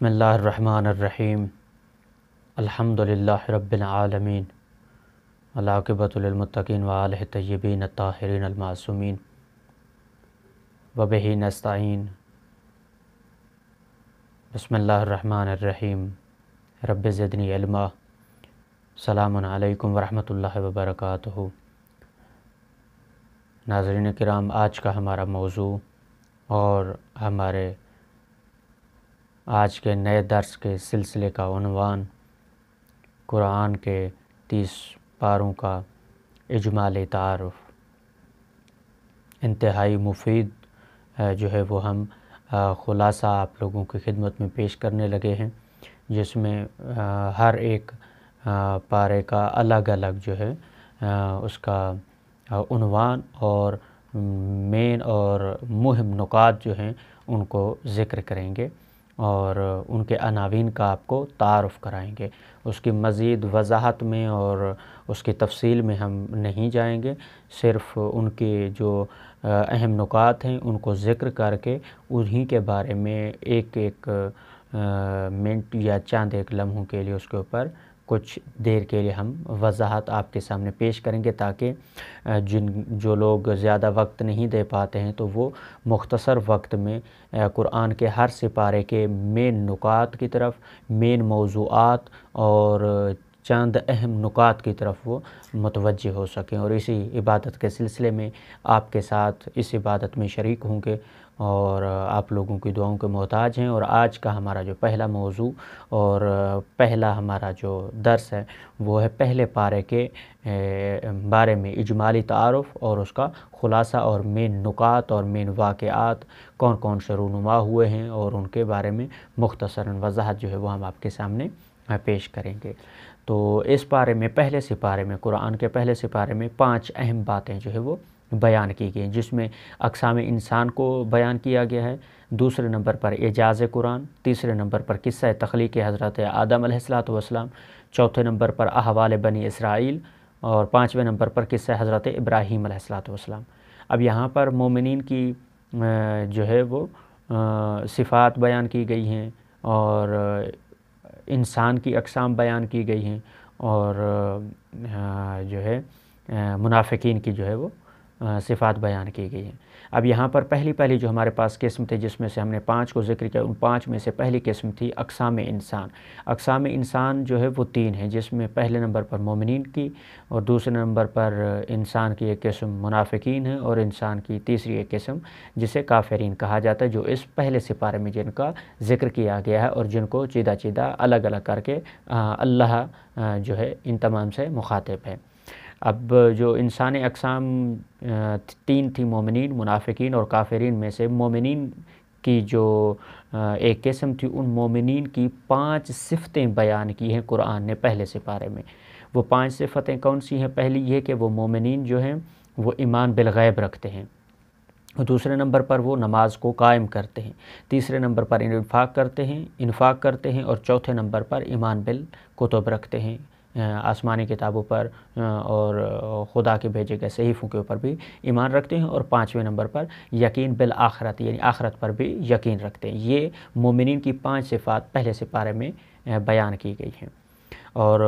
بسم اللہ الرحمن الرحیم الحمدللہ رب العالمین والعاقبۃ للمتقین وآلہ الطیبین الطاہرین المعصومین وبہ نستعین بسم اللہ الرحمن الرحیم رب زدنی علما السلام علیکم ورحمۃ اللہ وبرکاتہ۔ ناظرین کرام، آج کا ہمارا موضوع اور ہمارے آج کے نئے درس کے سلسلے کا عنوان قرآن کے 30 پاروں کا اجمالی تعارف، انتہائی مفید جو ہے وہ ہم خلاصہ آپ لوگوں کی خدمت میں پیش کرنے لگے ہیں، جس میں ہر ایک پارے کا الگ الگ جو ہے اس کا عنوان اور مین اور مہم نکات جو ہیں ان کو ذکر کریں گے اور ان کے عناوین کا آپ کو تعارف کرائیں گے۔ اس کی مزید وضاحت میں اور اس کی تفصیل میں ہم نہیں جائیں گے، صرف ان کی جو اہم نکات ہیں ان کو ذکر کر کے انہی کے بارے میں ایک ایک منٹ یا چند ایک لمحوں کے لیے اس کے اوپر کچھ دیر کے لیے ہم وضاحت آپ کے سامنے پیش کریں گے، تاکہ جو لوگ زیادہ وقت نہیں دے پاتے ہیں تو وہ مختصر وقت میں قرآن کے ہر سپارے کے مین نکات کی طرف، مین موضوعات اور چند اہم نکات کی طرف وہ متوجہ ہو سکیں، اور اسی عبادت کے سلسلے میں آپ کے ساتھ اس عبادت میں شریک ہوں گے اور آپ لوگوں کی دعاؤں کے محتاج ہیں۔ اور آج کا ہمارا جو پہلا موضوع اور پہلا ہمارا جو درس ہے وہ ہے پہلے پارے کے بارے میں اجمالی تعارف اور اس کا خلاصہ اور مین نکات اور مین واقعات کون کون سے رونما ہوئے ہیں، اور ان کے بارے میں مختصراً وضاحت جو ہے وہ ہم آپ کے سامنے پیش کریں گے۔ تو اس پارے میں پہلے سپارے میں قرآن کے پہلے سپارے میں 5 اہم باتیں جو ہے وہ بیان کی گئی، جس میں اقسام انسان کو بیان کیا گیا ہے، دوسرے نمبر پر اعجاز قرآن، تیسرے نمبر پر قصہ تخلیق حضرت آدم علیہ السلام، چوتھے نمبر پر احوال بنی اسرائیل، اور 5ویں نمبر پر قصہ حضرت ابراہیم علیہ السلام۔ اب یہاں پر مومنین کی جو ہے وہ صفات بیان کی گئی ہیں اور انسان کی اقسام بیان کی گئی ہیں، اور جو ہے منافقین کی جو ہے وہ صفات بیان کی گئی ہیں۔ اب یہاں پر پہلی جو ہمارے پاس قسم تھی، جس میں سے ہم نے 5 کو ذکر کیا، ان 5 میں سے پہلی قسم تھی اقسام انسان۔ اقسام انسان جو ہے وہ 3 ہیں، جس میں پہلے نمبر پر مومنین کی، اور دوسرے نمبر پر انسان کی ایک قسم منافقین ہے، اور انسان کی تیسری ایک قسم جسے کافرین کہا جاتا ہے، جو اس پہلے سپارے میں جن کا ذکر کیا گیا ہے اور جن کو چیدہ چیدہ الگ الگ کر کے اللہ جو ہے ان تمام سے مخاطب ہے۔ اب جو انسانی اقسام 3 تھی، مومنین، منافقین اور کافرین، میں سے مومنین کی جو ایک قسم تھی، ان مومنین کی 5 صفتیں بیان کی ہیں قرآن نے پہلے سپارے میں۔ وہ 5 صفتیں کون سی ہیں؟ پہلی یہ کہ وہ مومنین جو ہیں وہ ایمان بالغیب رکھتے ہیں، دوسرے نمبر پر وہ نماز کو قائم کرتے ہیں، تیسرے نمبر پر انفاق کرتے ہیں، اور چوتھے نمبر پر ایمان بالکتب رکھتے ہیں، آسمانی کتابوں پر اور خدا کے بھیجے گئے صحیفوں کے اوپر بھی ایمان رکھتے ہیں، اور 5ویں نمبر پر یقین بالآخرت یعنی آخرت پر بھی یقین رکھتے ہیں۔ یہ مومنین کی 5 صفات پہلے سپارے میں بیان کی گئی ہیں۔ اور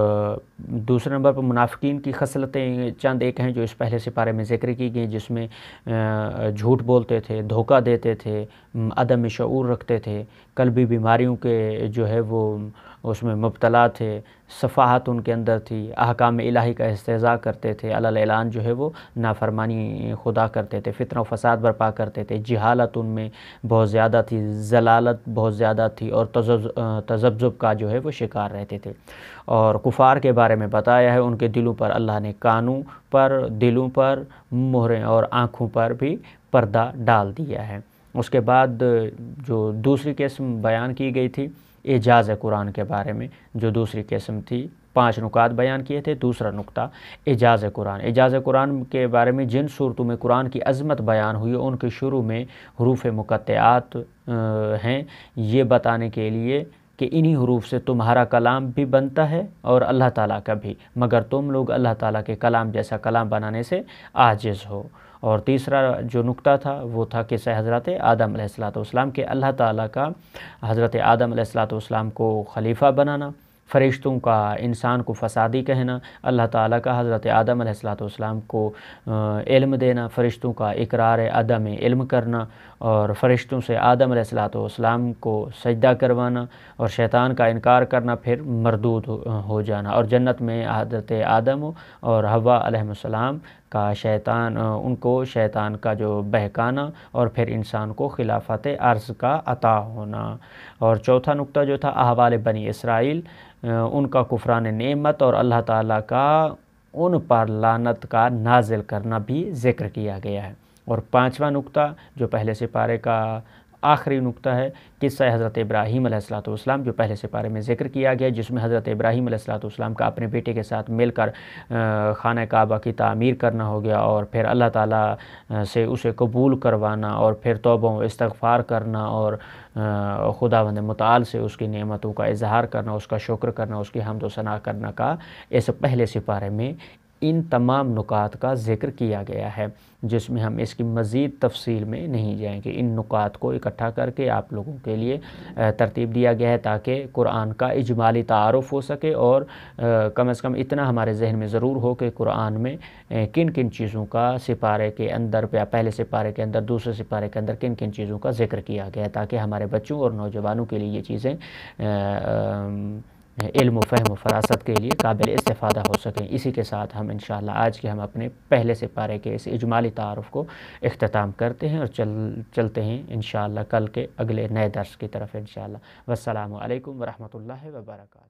دوسرے نمبر پر منافقین کی خصلتیں چند ایک ہیں جو اس پہلے سپارے میں ذکر کی گئی، جس میں جھوٹ بولتے تھے، دھوکہ دیتے تھے، عدم شعور رکھتے تھے، قلبی بیماریوں کے جو ہے وہ اس میں مبتلا تھے، سفاہت ان کے اندر تھی، احکام الہی کا استہزاء کرتے تھے، علی الاعلان جو ہے وہ نافرمانی خدا کرتے تھے، فتنہ و فساد برپا کرتے تھے، جہالت ان میں بہت زیادہ تھی، ضلالت بہت زیادہ تھی، اور تذبذب کا جو ہے وہ شکار رہتے تھے۔ اور کفار کے بارے میں بتایا ہے، ان کے دلوں پر اللہ نے کانوں پر، دلوں پر مہریں اور آنکھوں پر بھی پردہ ڈال دیا ہے۔ اس کے بعد جو دوسری قسم بیان کی گئی تھی اعجاز قرآن کے بارے میں، جو دوسری قسم تھی، 5 نکات بیان کیے تھے۔ دوسرا نکتہ اعجاز قرآن، اعجاز قرآن کے بارے میں جن صورتوں میں قرآن کی عظمت بیان ہوئی ان کے شروع میں حروف مقطعات ہیں، یہ بتانے کے لیے کہ انہی حروف سے تمہارا کلام بھی بنتا ہے اور اللہ تعالیٰ کا بھی، مگر تم لوگ اللہ تعالیٰ کے کلام جیسا کلام بنانے سے عاجز ہو۔ اور تیسرا جو نقطہ تھا وہ تھا قصہ حضرت آدم علیہ السلام کہ اللہ تعالیٰ کا حضرت آدم علیہ السلام کو خلیفہ بنانا، فرشتوں کا انسان کو فسادی کہنا، اللہ تعالیٰ کا حضرت آدم علیہ السلام کو علم دینا، فرشتوں کا اقرار عدم علم کرنا، اور فرشتوں سے آدم علیہ السلام کو سجدہ کروانا، اور شیطان کا انکار کرنا، پھر مردود ہو جانا، اور جنت میں حضرت آدم اور حوا علیہ السلام کا ان کو شیطان کا جو بہکانا، اور پھر انسان کو خلافت عرض کا عطا ہونا۔ اور چوتھا نقطہ جو تھا احوال بنی اسرائیل، ان کا کفران نعمت اور اللہ تعالیٰ کا ان پر لعنت کا نازل کرنا بھی ذکر کیا گیا ہے۔ اور پانچواں نقطہ جو پہلے سپارے کا آخری نقطہ ہے، قصہ حضرت ابراہیم علیہ السلام جو پہلے سپارے میں ذکر کیا گیا، جس میں حضرت ابراہیم علیہ السلام کا اپنے بیٹے کے ساتھ مل کر خانہ کعبہ کی تعمیر کرنا ہو گیا، اور پھر اللہ تعالیٰ سے اسے قبول کروانا، اور پھر توبہ و استغفار کرنا، اور خداوند متعال سے اس کی نعمتوں کا اظہار کرنا، اس کا شکر کرنا، اس کی حمد و ثنا کرنا کا اس پہلے سپارے میں ان تمام نکات کا ذکر کیا گیا ہے، جس میں ہم اس کی مزید تفصیل میں نہیں جائیں گے۔ ان نکات کو اکٹھا کر کے آپ لوگوں کے لیے ترتیب دیا گیا ہے تاکہ قرآن کا اجمالی تعارف ہو سکے، اور کم از کم اتنا ہمارے ذہن میں ضرور ہو کہ قرآن میں کن کن چیزوں کا سپارے کے اندر یا پہلے سپارے کے اندر، دوسرے سپارے کے اندر کن کن چیزوں کا ذکر کیا گیا ہے، تاکہ ہمارے بچوں اور نوجوانوں کے لیے یہ چیزیں علم و فہم و فراست کے لیے قابل استفادہ ہو سکیں۔ اسی کے ساتھ ہم انشاءاللہ آج کے ہم اپنے پہلے سپارے کے اس اجمالی تعارف کو اختتام کرتے ہیں، اور چلتے ہیں انشاءاللہ کل کے اگلے نئے درس کی طرف انشاءاللہ۔ والسلام علیکم ورحمۃ اللہ وبرکاتہ۔